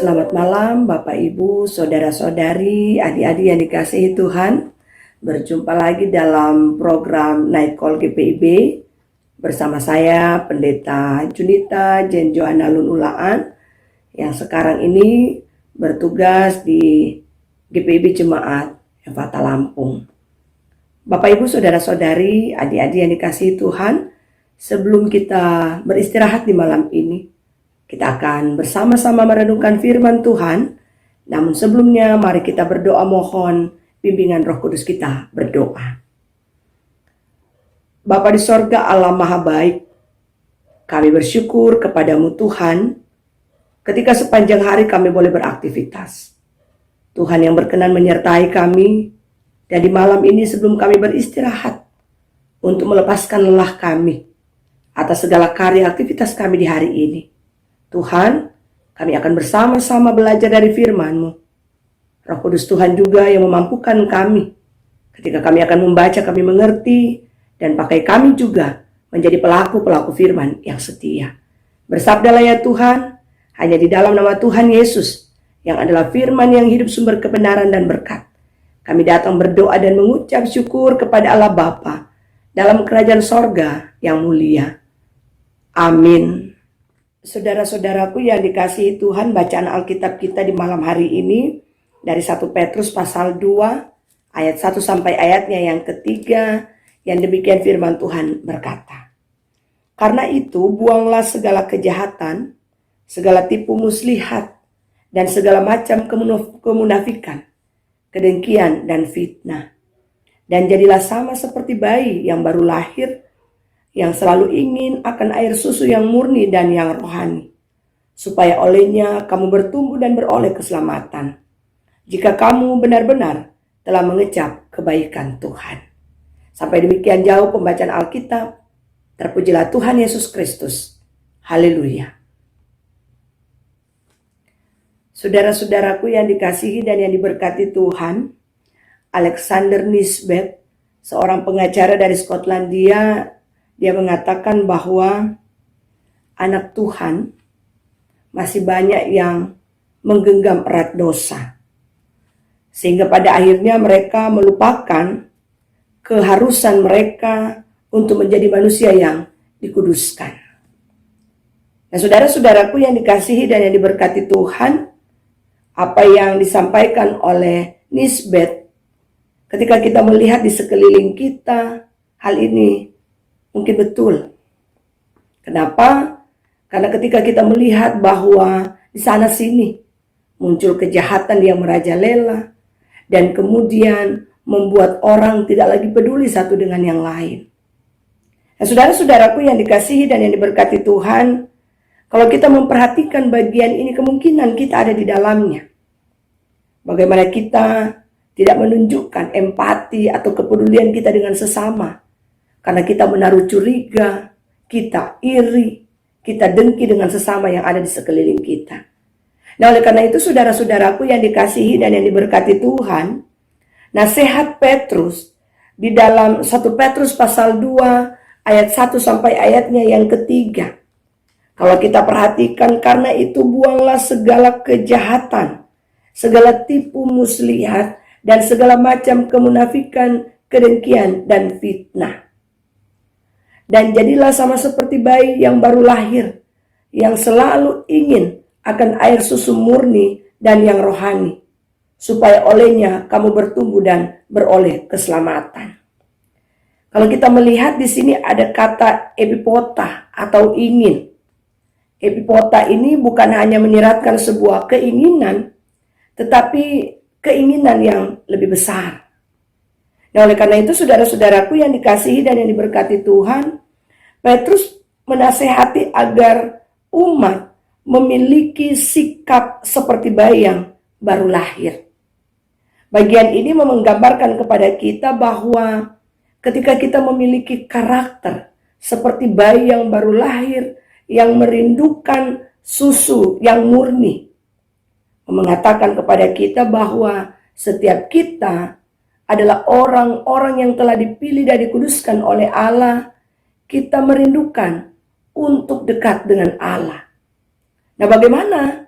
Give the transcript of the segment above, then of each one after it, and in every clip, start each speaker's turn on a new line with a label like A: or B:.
A: Selamat malam Bapak Ibu, Saudara-saudari, adik-adik yang dikasihi Tuhan. Berjumpa lagi dalam program Night Call GPIB bersama saya Pendeta Junita Jen Johanna Lunulaan yang sekarang ini bertugas di GPIB Jemaat Efata Lampung. Bapak Ibu, Saudara-saudari, adik-adik yang dikasihi Tuhan, sebelum kita beristirahat di malam ini, kita akan bersama-sama merenungkan firman Tuhan. Namun sebelumnya mari kita berdoa mohon bimbingan Roh Kudus. Kita berdoa. Bapa di sorga, Allah Maha Baik, kami bersyukur kepadamu Tuhan ketika sepanjang hari kami boleh beraktivitas. Tuhan yang berkenan menyertai kami, dan di malam ini sebelum kami beristirahat untuk melepaskan lelah kami atas segala karya aktivitas kami di hari ini, Tuhan, kami akan bersama-sama belajar dari firman-Mu. Roh Kudus Tuhan juga yang memampukan kami. Ketika kami akan membaca, kami mengerti, dan pakai kami juga menjadi pelaku-pelaku firman yang setia. Bersabdalah ya Tuhan, hanya di dalam nama Tuhan Yesus, yang adalah firman yang hidup, sumber kebenaran dan berkat, kami datang berdoa dan mengucap syukur kepada Allah Bapa dalam kerajaan sorga yang mulia. Amin. Saudara-saudaraku yang dikasihi Tuhan, bacaan Alkitab kita di malam hari ini dari 1 Petrus pasal 2 ayat 1 sampai ayatnya yang ketiga, yang demikian firman Tuhan berkata, "Karena itu buanglah segala kejahatan, segala tipu muslihat, dan segala macam kemunafikan, kedengkian dan fitnah. Dan jadilah sama seperti bayi yang baru lahir, yang selalu ingin akan air susu yang murni dan yang rohani, supaya olehnya kamu bertumbuh dan beroleh keselamatan, jika kamu benar-benar telah mengecap kebaikan Tuhan." Sampai demikian jauh pembacaan Alkitab. Terpujilah Tuhan Yesus Kristus. Haleluya. Saudara-saudaraku yang dikasihi dan yang diberkati Tuhan, Alexander Nisbet, seorang pengacara dari Skotlandia, dia mengatakan bahwa anak Tuhan masih banyak yang menggenggam erat dosa, sehingga pada akhirnya mereka melupakan keharusan mereka untuk menjadi manusia yang dikuduskan. Nah, saudara-saudaraku yang dikasihi dan yang diberkati Tuhan, apa yang disampaikan oleh Nisbet, ketika kita melihat di sekeliling kita, hal ini mungkin betul. Kenapa? Karena ketika kita melihat bahwa di sana sini muncul kejahatan yang merajalela, dan kemudian membuat orang tidak lagi peduli satu dengan yang lain. Nah, saudara-saudaraku yang dikasihi dan yang diberkati Tuhan, kalau kita memperhatikan bagian ini, kemungkinan kita ada di dalamnya. Bagaimana kita tidak menunjukkan empati atau kepedulian kita dengan sesama, karena kita menaruh curiga, kita iri, kita dengki dengan sesama yang ada di sekeliling kita. Nah, oleh karena itu saudara-saudaraku yang dikasihi dan yang diberkati Tuhan, nasihat Petrus di dalam 1 Petrus pasal 2 ayat 1 sampai ayatnya yang ketiga. Kalau kita perhatikan, karena itu buanglah segala kejahatan, segala tipu muslihat, dan segala macam kemunafikan, kedengkian, dan fitnah. Dan jadilah sama seperti bayi yang baru lahir, yang selalu ingin akan air susu murni dan yang rohani, supaya olehnya kamu bertumbuh dan beroleh keselamatan. Kalau kita melihat di sini ada kata epipota atau ingin. Epipota ini bukan hanya menyiratkan sebuah keinginan, tetapi keinginan yang lebih besar. Nah, oleh karena itu saudara-saudaraku yang dikasihi dan yang diberkati Tuhan, Petrus menasehati agar umat memiliki sikap seperti bayi yang baru lahir. Bagian ini menggambarkan kepada kita bahwa ketika kita memiliki karakter seperti bayi yang baru lahir, yang merindukan susu yang murni, mengatakan kepada kita bahwa setiap kita adalah orang-orang yang telah dipilih dan dikuduskan oleh Allah. Kita merindukan untuk dekat dengan Allah. Nah, bagaimana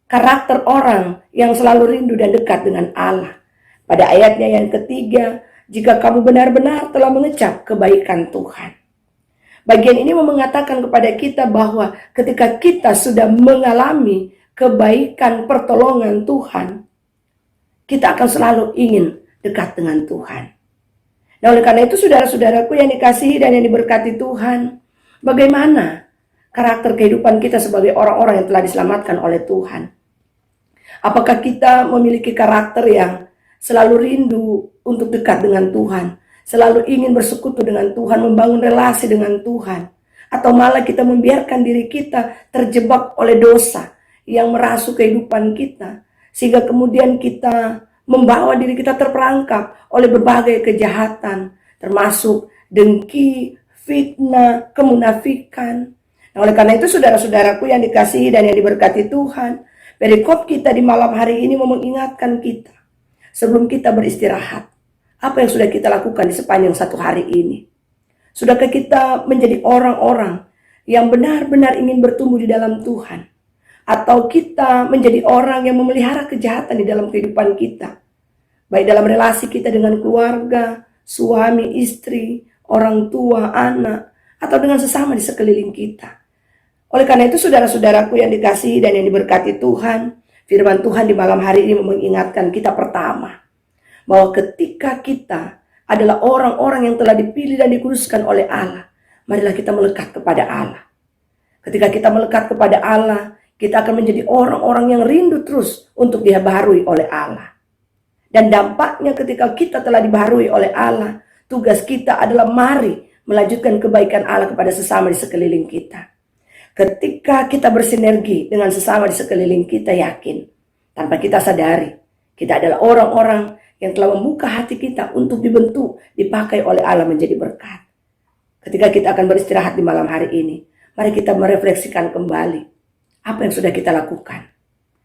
A: karakter orang yang selalu rindu dan dekat dengan Allah. Pada ayatnya yang ketiga, jika kamu benar-benar telah mengecap kebaikan Tuhan. Bagian ini mengatakan kepada kita bahwa ketika kita sudah mengalami kebaikan pertolongan Tuhan, kita akan selalu ingin dekat dengan Tuhan. Nah, oleh karena itu saudara-saudaraku yang dikasihi dan yang diberkati Tuhan, bagaimana karakter kehidupan kita sebagai orang-orang yang telah diselamatkan oleh Tuhan? Apakah kita memiliki karakter yang selalu rindu untuk dekat dengan Tuhan, selalu ingin bersekutu dengan Tuhan, membangun relasi dengan Tuhan, atau malah kita membiarkan diri kita terjebak oleh dosa yang merasuk kehidupan kita, sehingga kemudian kita membawa diri kita terperangkap oleh berbagai kejahatan, termasuk dengki, fitnah, kemunafikan. Nah, oleh karena itu saudara-saudaraku yang dikasihi dan yang diberkati Tuhan, perikop kita di malam hari ini mau mengingatkan kita, sebelum kita beristirahat, apa yang sudah kita lakukan di sepanjang satu hari ini? Sudahkah kita menjadi orang-orang yang benar-benar ingin bertumbuh di dalam Tuhan? Atau kita menjadi orang yang memelihara kejahatan di dalam kehidupan kita, baik dalam relasi kita dengan keluarga, suami, istri, orang tua, anak, atau dengan sesama di sekeliling kita. Oleh karena itu saudara-saudaraku yang dikasihi dan yang diberkati Tuhan, firman Tuhan di malam hari ini mengingatkan kita pertama, bahwa ketika kita adalah orang-orang yang telah dipilih dan dikuduskan oleh Allah, marilah kita melekat kepada Allah. Ketika kita melekat kepada Allah, kita akan menjadi orang-orang yang rindu terus untuk dibaharui oleh Allah. Dan dampaknya ketika kita telah dibaharui oleh Allah, tugas kita adalah mari melanjutkan kebaikan Allah kepada sesama di sekeliling kita. Ketika kita bersinergi dengan sesama di sekeliling kita, yakin, tanpa kita sadari, kita adalah orang-orang yang telah membuka hati kita untuk dibentuk, dipakai oleh Allah menjadi berkat. Ketika kita akan beristirahat di malam hari ini, mari kita merefleksikan kembali apa yang sudah kita lakukan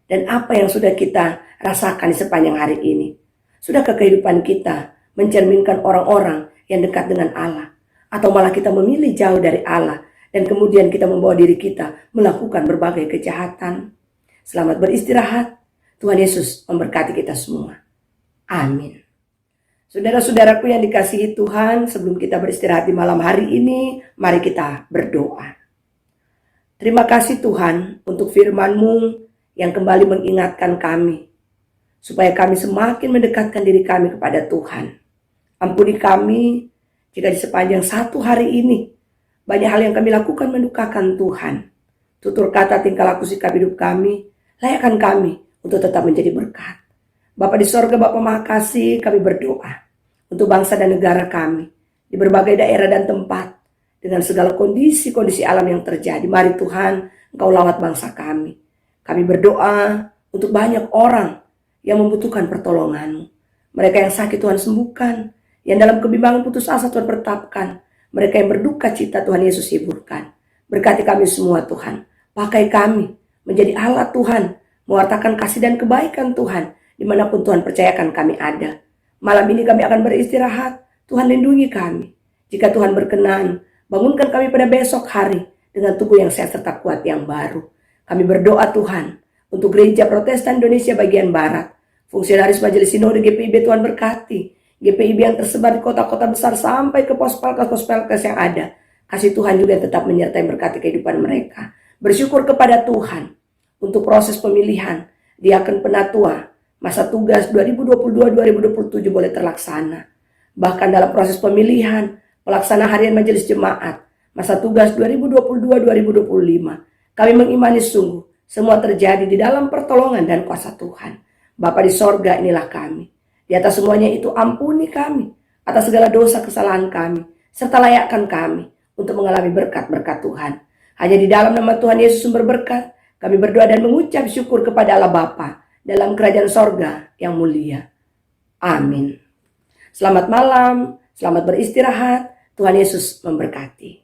A: dan apa yang sudah kita rasakan di sepanjang hari ini. Sudahkah kehidupan kita mencerminkan orang-orang yang dekat dengan Allah, atau malah kita memilih jauh dari Allah dan kemudian kita membawa diri kita melakukan berbagai kejahatan? Selamat beristirahat. Tuhan Yesus memberkati kita semua. Amin. Saudara-saudaraku yang dikasihi Tuhan, sebelum kita beristirahat di malam hari ini, mari kita berdoa. Terima kasih Tuhan untuk firman-Mu yang kembali mengingatkan kami, supaya kami semakin mendekatkan diri kami kepada Tuhan. Ampuni kami jika di sepanjang satu hari ini banyak hal yang kami lakukan mendukakan Tuhan. Tutur kata, tingkah laku, sikap hidup kami, layakkan kami untuk tetap menjadi berkat. Bapa di sorga, Bapa Maha Kasih, kami berdoa untuk bangsa dan negara kami di berbagai daerah dan tempat, dengan segala kondisi-kondisi alam yang terjadi. Mari Tuhan, Engkau lawat bangsa kami. Kami berdoa untuk banyak orang yang membutuhkan pertolongan-Mu. Mereka yang sakit Tuhan sembuhkan, yang dalam kebimbangan putus asa Tuhan pertapkan, mereka yang berduka cita Tuhan Yesus hiburkan. Berkati kami semua Tuhan. Pakai kami menjadi alat Tuhan, mewartakan kasih dan kebaikan Tuhan dimanapun Tuhan percayakan kami ada. Malam ini kami akan beristirahat. Tuhan lindungi kami. Jika Tuhan berkenan, bangunkan kami pada besok hari dengan tubuh yang sehat serta kuat yang baru. Kami berdoa Tuhan untuk Gereja Protestan Indonesia bagian Barat, fungsionaris Majelis Sinode GPIB Tuhan berkati, GPIB yang tersebar di kota-kota besar sampai ke pos-pelkes yang ada. Kasih Tuhan juga yang tetap menyertai berkati kehidupan mereka. Bersyukur kepada Tuhan untuk proses pemilihan diaken penatua masa tugas 2022-2027 boleh terlaksana. Bahkan dalam proses pemilihan pelaksana harian majelis jemaat masa tugas 2022-2025, kami mengimani sungguh semua terjadi di dalam pertolongan dan kuasa Tuhan. Bapa di sorga, inilah kami. Di atas semuanya itu ampuni kami atas segala dosa kesalahan kami, serta layakkan kami untuk mengalami berkat-berkat Tuhan. Hanya di dalam nama Tuhan Yesus sumber berkat, kami berdoa dan mengucap syukur kepada Allah Bapa dalam kerajaan sorga yang mulia. Amin. Selamat malam, selamat beristirahat. Tuhan Yesus memberkati.